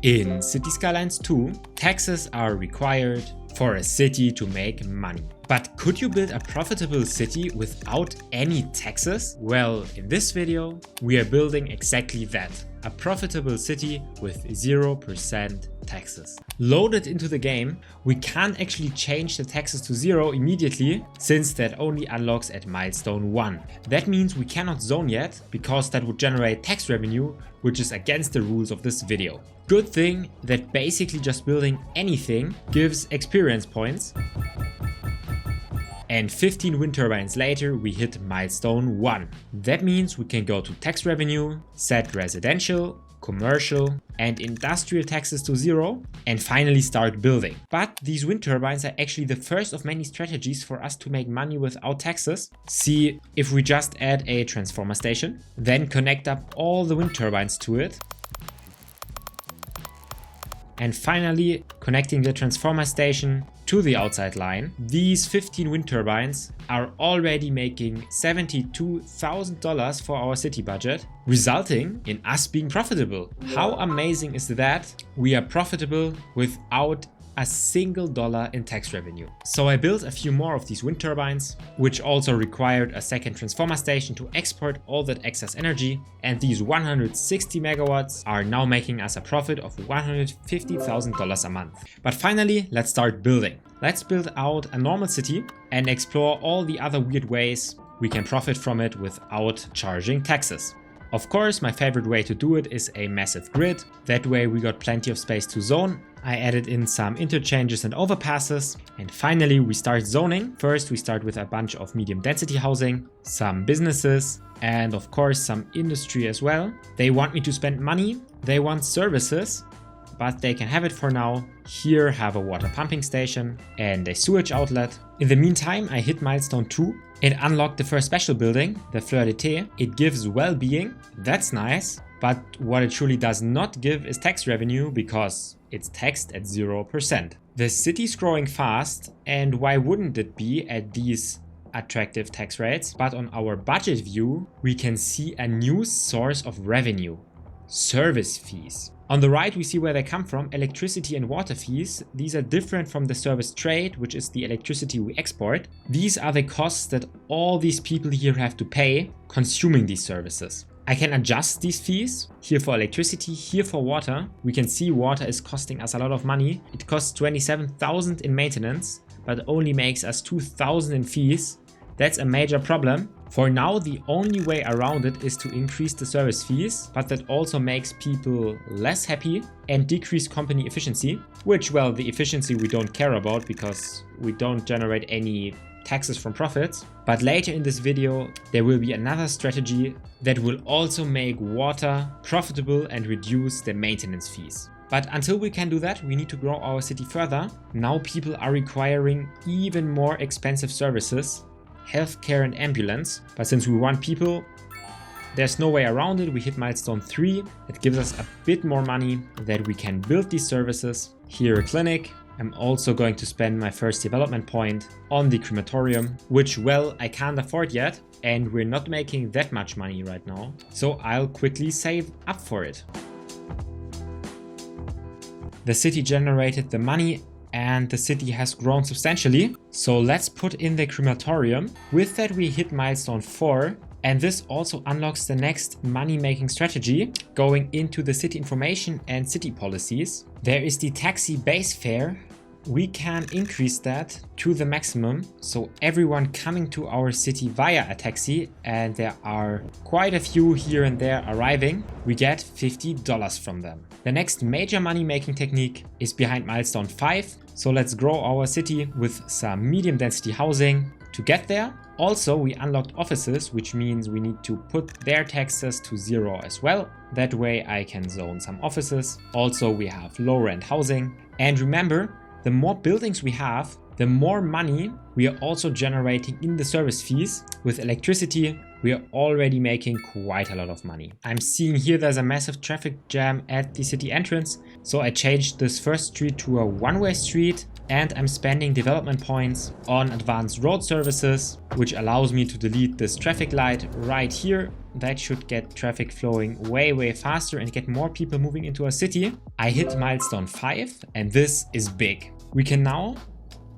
In City Skylines 2, taxes are required for a city to make money. But could you build a profitable city without any taxes? Well, in this video, we are building exactly that. A profitable city with 0% taxes. Loaded into the game, we can't actually change the taxes to 0 immediately, since that only unlocks at milestone 1. That means we cannot zone yet, because that would generate tax revenue, which is against the rules of this video. Good thing that basically just building anything gives experience points. And 15 wind turbines later, we hit milestone 1. That means we can go to tax revenue, set residential, commercial and industrial taxes to 0 and finally start building. But these wind turbines are actually the first of many strategies for us to make money without taxes. See, if we just add a transformer station, then connect up all the wind turbines to it, and finally connecting the transformer station to the outside line, these 15 wind turbines are already making $72,000 for our city budget, resulting in us being profitable. How amazing is that? We are profitable without a single dollar in tax revenue. So I built a few more of these wind turbines, which also required a second transformer station to export all that excess energy, and these 160 megawatts are now making us a profit of $150,000 a month. But finally, let's start building. Let's build out a normal city and explore all the other weird ways we can profit from it without charging taxes. Of course, my favorite way to do it is a massive grid. That way we got plenty of space to zone. I added in some interchanges and overpasses. And finally we start zoning. First we start with a bunch of medium density housing, some businesses, and of course some industry as well. They want me to spend money, they want services, but they can have it for now. Here have a water pumping station and a sewage outlet. In the meantime, I hit milestone 2. It unlocked the first special building, the Fleur d'été. It gives well-being, that's nice, but what it truly does not give is tax revenue because it's taxed at 0%. The city's growing fast, and why wouldn't it be at these attractive tax rates? But on our budget view, we can see a new source of revenue: service fees. On the right we see where they come from: electricity and water fees. These are different from the service trade, which is the electricity we export. These are the costs that all these people here have to pay consuming these services. I can adjust these fees, here for electricity, here for water. We can see water is costing us a lot of money. It costs 27,000 in maintenance, but only makes us 2,000 in fees. That's a major problem. For now, the only way around it is to increase the service fees, but that also makes people less happy and decrease company efficiency, which, well, the efficiency we don't care about because we don't generate any taxes from profits. But later in this video, there will be another strategy that will also make water profitable and reduce the maintenance fees. But until we can do that, we need to grow our city further. Now people are requiring even more expensive services, healthcare and ambulance. But since we want people, there's no way around it. We hit milestone 3. It gives us a bit more money that we can build these services. Here a clinic. I'm also going to spend my first development point on the crematorium, which, well, I can't afford yet, and we're not making that much money right now. So I'll quickly save up for it. The city generated the money and the city has grown substantially. So let's put in the crematorium. With that we hit milestone 4. And this also unlocks the next money-making strategy, going into the city information and city policies. There is the taxi base fare. We can increase that to the maximum, so everyone coming to our city via a taxi, and there are quite a few here and there arriving, we get $50 from them. The next major money-making technique is behind milestone 5. So let's grow our city with some medium density housing. To get there, also we unlocked offices, which means we need to put their taxes to 0 as well. That way I can zone some offices. Also we have low rent housing. And remember, the more buildings we have, the more money we are also generating in the service fees. With electricity, we are already making quite a lot of money. I'm seeing here there's a massive traffic jam at the city entrance. So I changed this first street to a one-way street and I'm spending development points on advanced road services, which allows me to delete this traffic light right here. That should get traffic flowing way faster and get more people moving into our city. I hit milestone 5 and this is big. We can now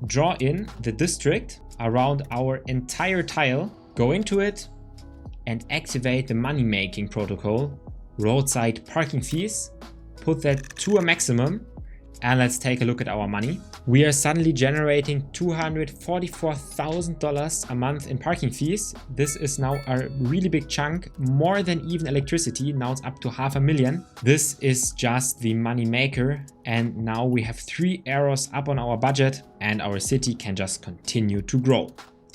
draw in the district around our entire tile, go into it and activate the money making protocol, roadside parking fees, put that to a maximum, and let's take a look at our money. We are suddenly generating $244,000 a month in parking fees. This is now a really big chunk, more than even electricity. Now it's up to $500,000. This is just the money maker. And now we have 3 arrows up on our budget and our city can just continue to grow.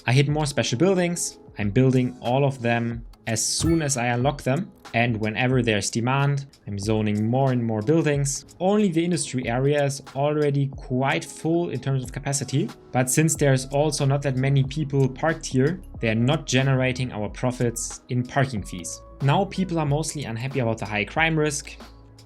I hit more special buildings. I'm building all of them as soon as I unlock them. And whenever there's demand, I'm zoning more and more buildings. Only the industry area is already quite full in terms of capacity. But since there's also not that many people parked here, they're not generating our profits in parking fees. Now people are mostly unhappy about the high crime risk.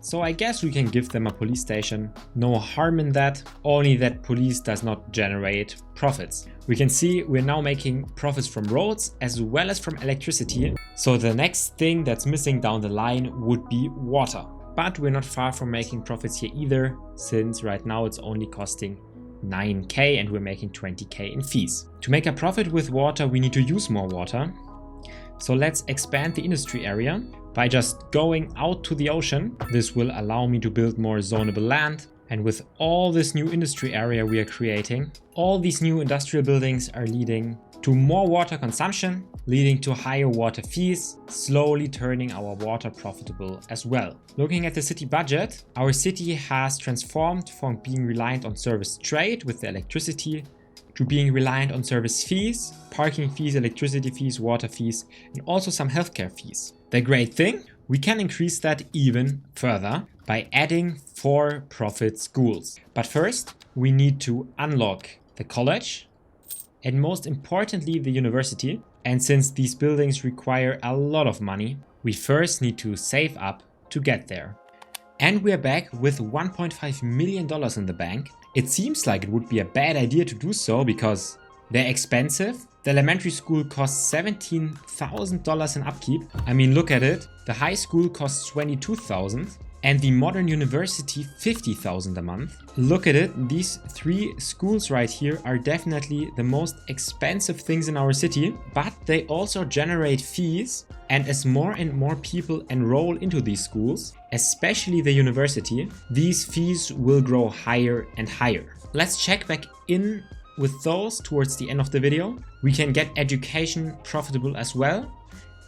So I guess we can give them a police station. No harm in that, only that police does not generate profits. We can see we're now making profits from roads as well as from electricity. So the next thing that's missing down the line would be water. But we're not far from making profits here either, since right now it's only costing 9k and we're making 20k in fees. To make a profit with water, we need to use more water. So let's expand the industry area by just going out to the ocean. This will allow me to build more zonable land. And with all this new industry area we are creating, all these new industrial buildings are leading to more water consumption, leading to higher water fees, slowly turning our water profitable as well. Looking at the city budget, our city has transformed from being reliant on service trade with the electricity to being reliant on service fees, parking fees, electricity fees, water fees, and also some healthcare fees. The great thing, we can increase that even further by adding for-profit schools. But first, we need to unlock the college and most importantly, the university. And since these buildings require a lot of money, we first need to save up to get there. And we're back with $1.5 million in the bank. It seems like it would be a bad idea to do so because they're expensive. The elementary school costs $17,000 in upkeep. I mean, look at it. The high school costs $22,000 and the modern university $50,000 a month. Look at it. These 3 schools right here are definitely the most expensive things in our city, but they also generate fees. And as more and more people enroll into these schools, especially the university, these fees will grow higher and higher. Let's check back in with those towards the end of the video. We can get education profitable as well.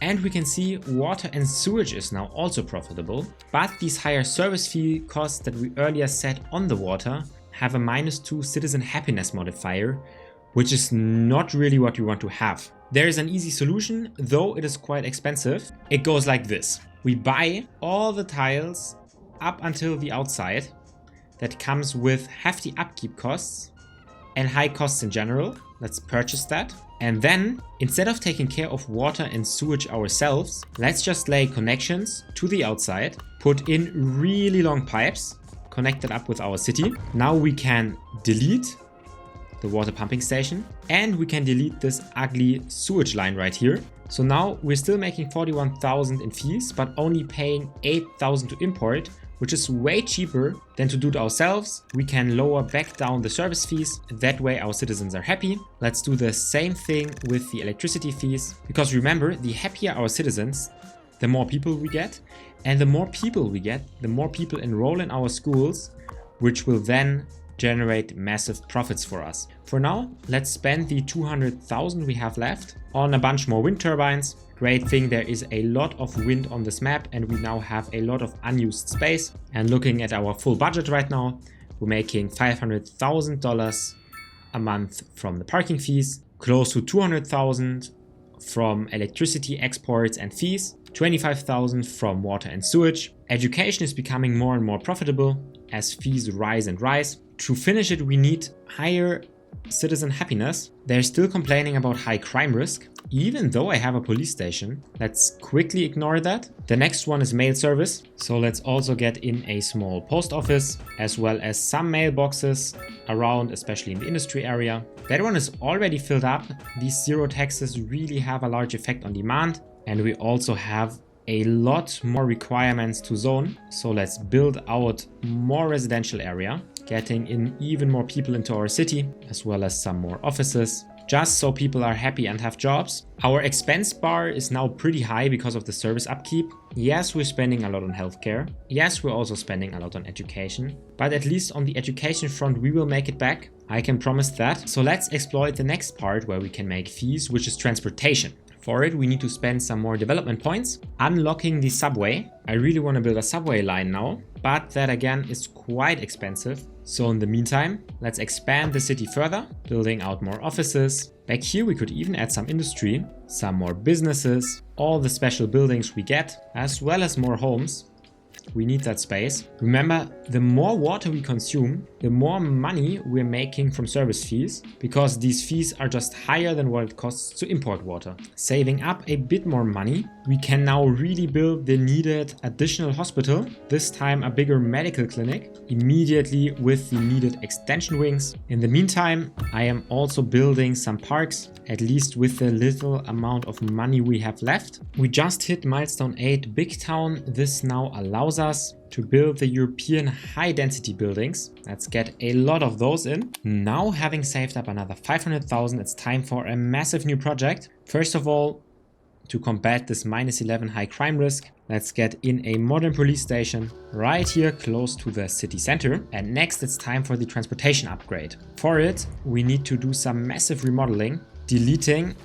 And we can see water and sewage is now also profitable. But these higher service fee costs that we earlier set on the water have a -2 citizen happiness modifier, which is not really what we want to have. There is an easy solution, though it is quite expensive. It goes like this. We buy all the tiles up until the outside. That comes with hefty upkeep costs and high costs in general. Let's purchase that. And then, instead of taking care of water and sewage ourselves, let's just lay connections to the outside, put in really long pipes, connect that up with our city. Now we can delete the water pumping station and we can delete this ugly sewage line right here. So now we're still making 41,000 in fees, but only paying 8,000 to import, which is way cheaper than to do it ourselves. We can lower back down the service fees. That way our citizens are happy. Let's do the same thing with the electricity fees. Because remember, the happier our citizens, the more people we get. And the more people we get, the more people enroll in our schools, which will then generate massive profits for us. For now, let's spend the 200,000 we have left on a bunch more wind turbines. Great thing, there is a lot of wind on this map and we now have a lot of unused space. And looking at our full budget right now, we're making $500,000 a month from the parking fees, close to 200,000 from electricity exports and fees, 25,000 from water and sewage. Education is becoming more and more profitable as fees rise and rise. To finish it, we need higher citizen happiness. They're still complaining about high crime risk, even though I have a police station. Let's quickly ignore that. The next one is mail service. So let's also get in a small post office, as well as some mailboxes around, especially in the industry area. That one is already filled up. These zero taxes really have a large effect on demand. And we also have a lot more requirements to zone. So let's build out more residential area, getting in even more people into our city, as well as some more offices, just so people are happy and have jobs. Our expense bar is now pretty high because of the service upkeep. Yes, we're spending a lot on healthcare. Yes, we're also spending a lot on education, but at least on the education front, we will make it back. I can promise that. So let's exploit the next part where we can make fees, which is transportation. For it, we need to spend some more development points, unlocking the subway. I really want to build a subway line now, but that again is quite expensive. So in the meantime, let's expand the city further, building out more offices. Back here we could even add some industry, some more businesses, all the special buildings we get, as well as more homes. We need that space. Remember, the more water we consume, the more money we're making from service fees, because these fees are just higher than what it costs to import water. Saving up a bit more money, we can now really build the needed additional hospital, this time a bigger medical clinic, immediately with the needed extension wings. In the meantime, I am also building some parks, at least with the little amount of money we have left. We just hit milestone 8 Big Town. This now allows us to build the European high density buildings. Let's get a lot of those in. Now, having saved up another 500,000, it's time for a massive new project. First of all, to combat this -11 high crime risk, let's get in a modern police station right here close to the city center. And next it's time for the transportation upgrade. For it, we need to do some massive remodeling, deleting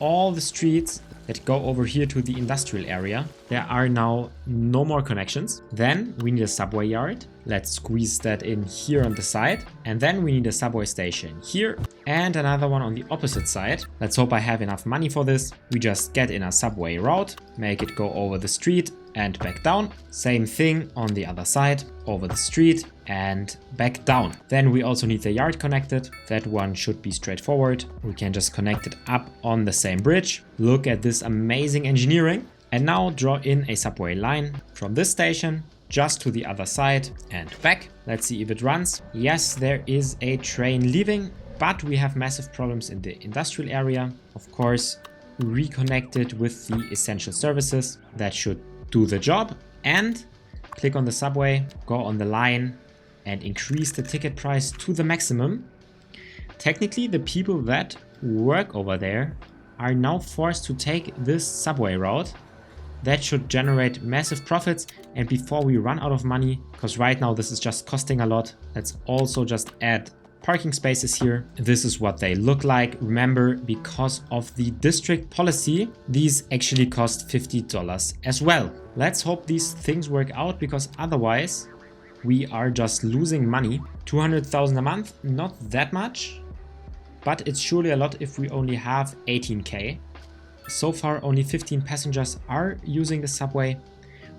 all the streets that go over here to the industrial area. There are now no more connections. Then we need a subway yard. Let's squeeze that in here on the side. And then we need a subway station here and another one on the opposite side. Let's hope I have enough money for this. We just get in a subway route, make it go over the street and back down. Same thing on the other side, over the street and back down. Then we also need the yard connected. That one should be straightforward. We can just connect it up on the same bridge. Look at this amazing engineering. And now draw in a subway line from this station just to the other side and back. Let's see if it runs. Yes, there is a train leaving, but we have massive problems in the industrial area. Of course, reconnect it with the essential services. That should do the job. And click on the subway, go on the line and increase the ticket price to the maximum. Technically, the people that work over there are now forced to take this subway route. That should generate massive profits. And before we run out of money, because right now this is just costing a lot, let's also just add parking spaces here. This is what they look like. Remember, because of the district policy, these actually cost $50 as well. Let's hope these things work out, because otherwise we are just losing money. 200,000 a month, not that much, but it's surely a lot if we only have 18k. So far, only 15 passengers are using the subway.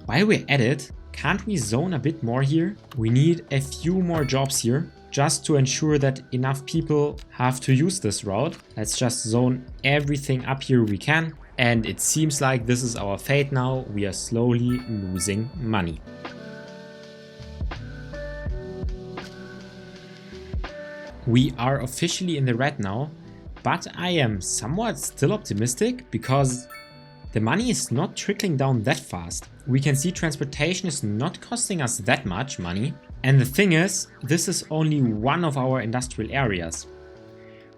While we're at it, can't we zone a bit more here? We need a few more jobs here, just to ensure that enough people have to use this route. Let's just zone everything up here we can. And it seems like this is our fate now. We are slowly losing money. We are officially in the red now, but I am somewhat still optimistic because the money is not trickling down that fast. We can see transportation is not costing us that much money. And the thing is, this is only one of our industrial areas.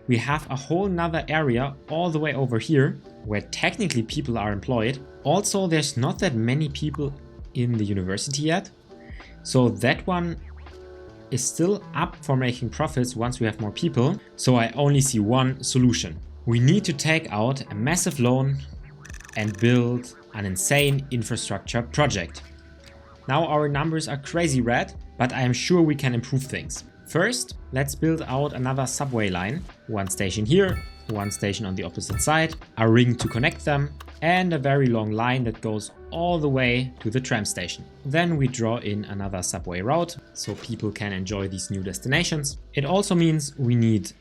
We have a whole nother area all the way over here where technically people are employed. Also, there's not that many people in the university yet. So that one is still up for making profits once we have more people. So I only see one solution. We need to take out a massive loan and build an insane infrastructure project. Now our numbers are crazy red, but I am sure we can improve things. First, let's build out another subway line. One station here, one station on the opposite side, a ring to connect them, and a very long line that goes all the way to the tram station. Then we draw in another subway route so people can enjoy these new destinations. It also means we need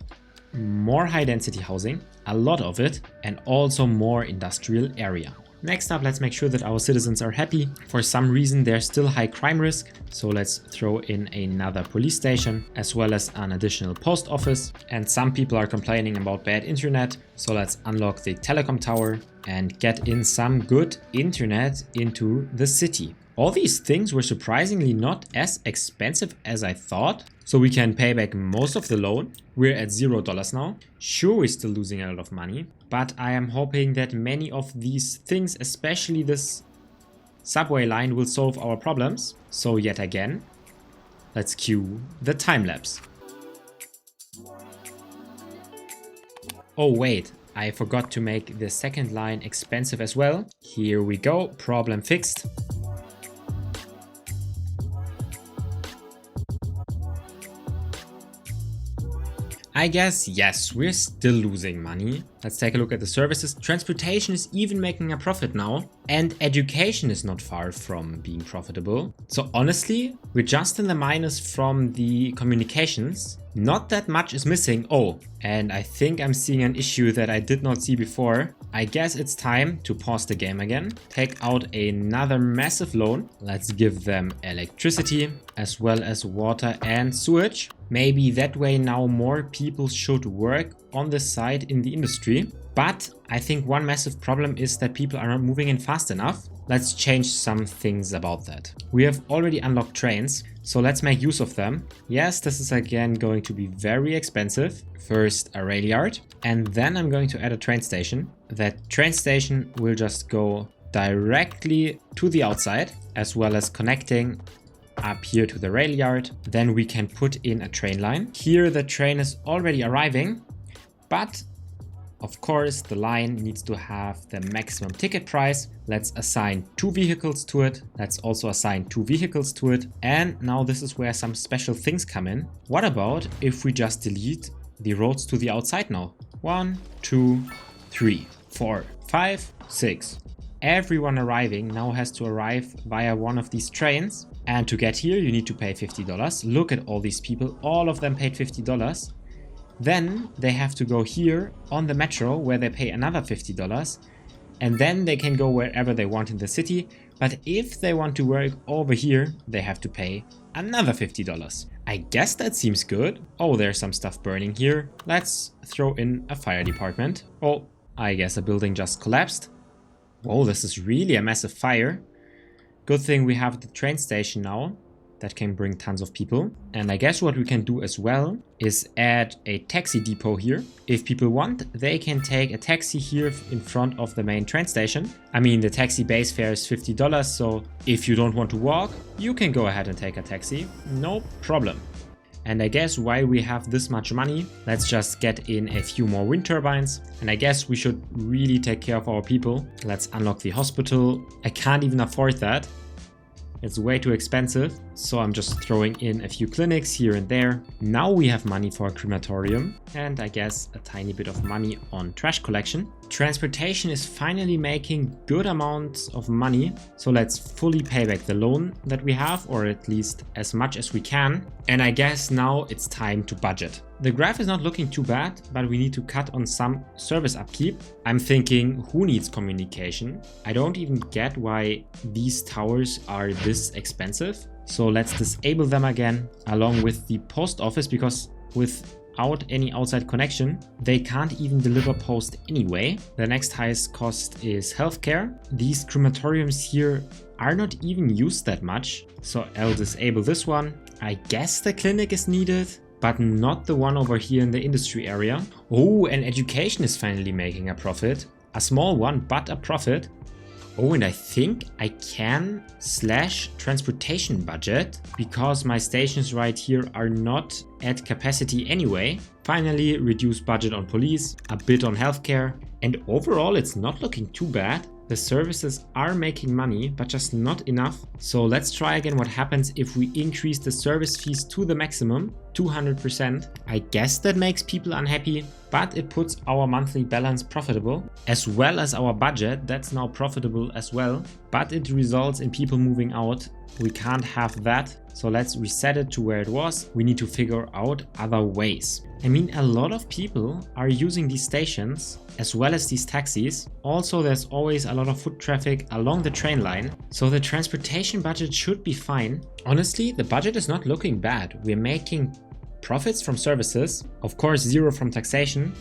more high density housing, a lot of it, and also more industrial area. Next up, let's make sure that our citizens are happy. For some reason, there's still high crime risk, so let's throw in another police station as well as an additional post office. And some people are complaining about bad internet, so let's unlock the telecom tower and get in some good internet into the city. All these things were surprisingly not as expensive as I thought, so we can pay back most of the loan. We're at $0 now. Sure, we're still losing a lot of money, but I am hoping that many of these things, especially this subway line, will solve our problems. So yet again, let's cue the time lapse. Oh wait, I forgot to make the second line expensive as well. Here we go, problem fixed. I guess, yes, we're still losing money. Let's take a look at the services. Transportation is even making a profit now, and education is not far from being profitable. So honestly, we're just in the minus from the communications. Not that much is missing. Oh, and I think I'm seeing an issue that I did not see before. I guess it's time to pause the game again, take out another massive loan. Let's give them electricity as well as water and sewage. Maybe that way now more people should work on the side in the industry. But I think one massive problem is that people are not moving in fast enough. Let's change some things about that. We have already unlocked trains, so let's make use of them. Yes, this is again going to be very expensive. First a rail yard, and then I'm going to add a train station. That train station will just go directly to the outside, as well as connecting up here to the rail yard. Then we can put in a train line. Here the train is already arriving, but of course the line needs to have the maximum ticket price. Let's assign 2 vehicles to it. Let's also assign 2 vehicles to it. And now this is where some special things come in. What about if we just delete the roads to the outside now? 1, 2, 3, 4, 5, 6. Everyone arriving now has to arrive via one of these trains. And to get here, you need to pay $50. Look at all these people. All of them paid $50. Then they have to go here on the metro where they pay another $50. And then they can go wherever they want in the city. But if they want to work over here, they have to pay another $50. I guess that seems good. Oh, there's some stuff burning here. Let's throw in a fire department. Oh, I guess a building just collapsed. Oh, this is really a massive fire. Good thing we have the train station now. That can bring tons of people. And I guess what we can do as well is add a taxi depot here. If people want, they can take a taxi here in front of the main train station. I mean, the taxi base fare is $50, so if you don't want to walk, you can go ahead and take a taxi. No problem. And I guess while we have this much money, let's just get in a few more wind turbines. And I guess we should really take care of our people. Let's unlock the hospital. I can't even afford that. It's way too expensive, so I'm just throwing in a few clinics here and there. Now we have money for a crematorium and I guess a tiny bit of money on trash collection. Transportation is finally making good amounts of money, so let's fully pay back the loan that we have, or at least as much as we can. And I guess now it's time to budget. The graph is not looking too bad, but we need to cut on some service upkeep. I'm thinking, who needs communication? I don't even get why these towers are this expensive. So let's disable them again, along with the post office, because without any outside connection, they can't even deliver post anyway. The next highest cost is healthcare. These crematoriums here are not even used that much, so I'll disable this one. I guess the clinic is needed, but not the one over here in the industry area. Oh, and education is finally making a profit. A small one, but a profit. Oh, and I think I can slash transportation budget because my stations right here are not at capacity anyway. Finally, reduce budget on police, a bit on healthcare, and overall it's not looking too bad. The services are making money, but just not enough. So let's try again what happens if we increase the service fees to the maximum, 200%. I guess that makes people unhappy, but it puts our monthly balance profitable, as well as our budget that's now profitable as well. But it results in people moving out. We can't have that. So let's reset it to where it was. We need to figure out other ways. I mean, a lot of people are using these stations as well as these taxis. Also, there's always a lot of foot traffic along the train line. So the transportation budget should be fine. Honestly, the budget is not looking bad. We're making profits from services, of course, zero from taxation.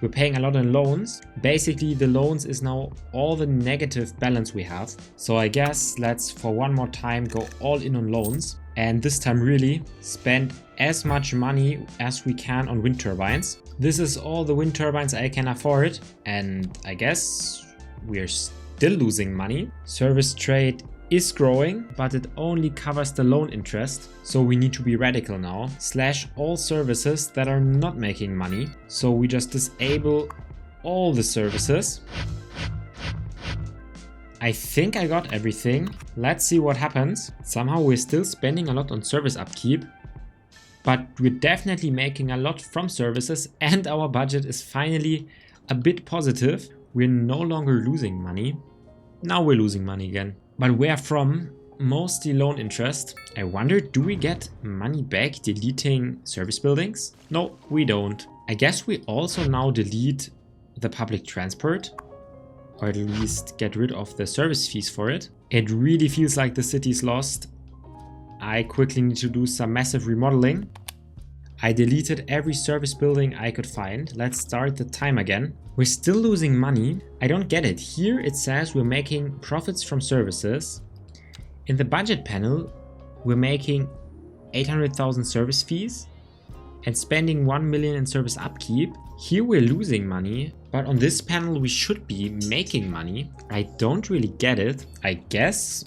We're paying a lot in loans. Basically, the loans is now all the negative balance we have. So I guess let's for one more time go all in on loans. And this time really spend as much money as we can on wind turbines. This is all the wind turbines I can afford. And I guess we're still losing money. Service trade is growing, but it only covers the loan interest. So we need to be radical now. Slash all services that are not making money. So we just disable all the services. I think I got everything. Let's see what happens. Somehow we're still spending a lot on service upkeep, but we're definitely making a lot from services and our budget is finally a bit positive. We're no longer losing money. Now we're losing money again. But where from? Mostly loan interest. I wonder, do we get money back deleting service buildings? No, we don't. I guess we also now delete the public transport, or at least get rid of the service fees for it. It really feels like the city's lost. I quickly need to do some massive remodeling. I deleted every service building I could find. Let's start the time again. We're still losing money. I don't get it. Here it says we're making profits from services. In the budget panel, we're making 800,000 service fees and spending 1 million in service upkeep. Here we're losing money, but on this panel we should be making money. I don't really get it. I guess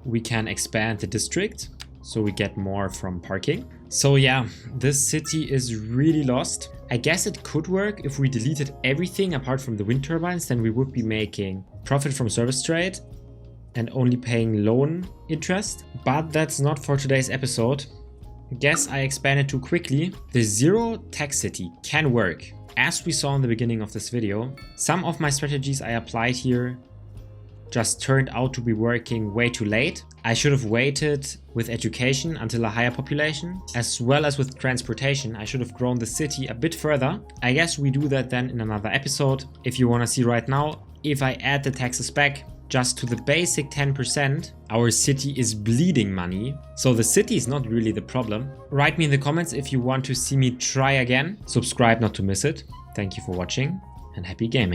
we can expand the district so we get more from parking. So yeah, this city is really lost. I guess it could work if we deleted everything apart from the wind turbines, then we would be making profit from service trade and only paying loan interest. But that's not for today's episode. Guess I expanded too quickly. The zero tax city can work. As we saw in the beginning of this video, some of my strategies I applied here just turned out to be working way too late. I should have waited with education until a higher population, as well as with transportation. I should have grown the city a bit further. I guess we do that then in another episode. If you want to see right now, if I add the taxes back just to the basic 10%, our city is bleeding money. So the city is not really the problem. Write me in the comments if you want to see me try again. Subscribe not to miss it. Thank you for watching and happy gaming.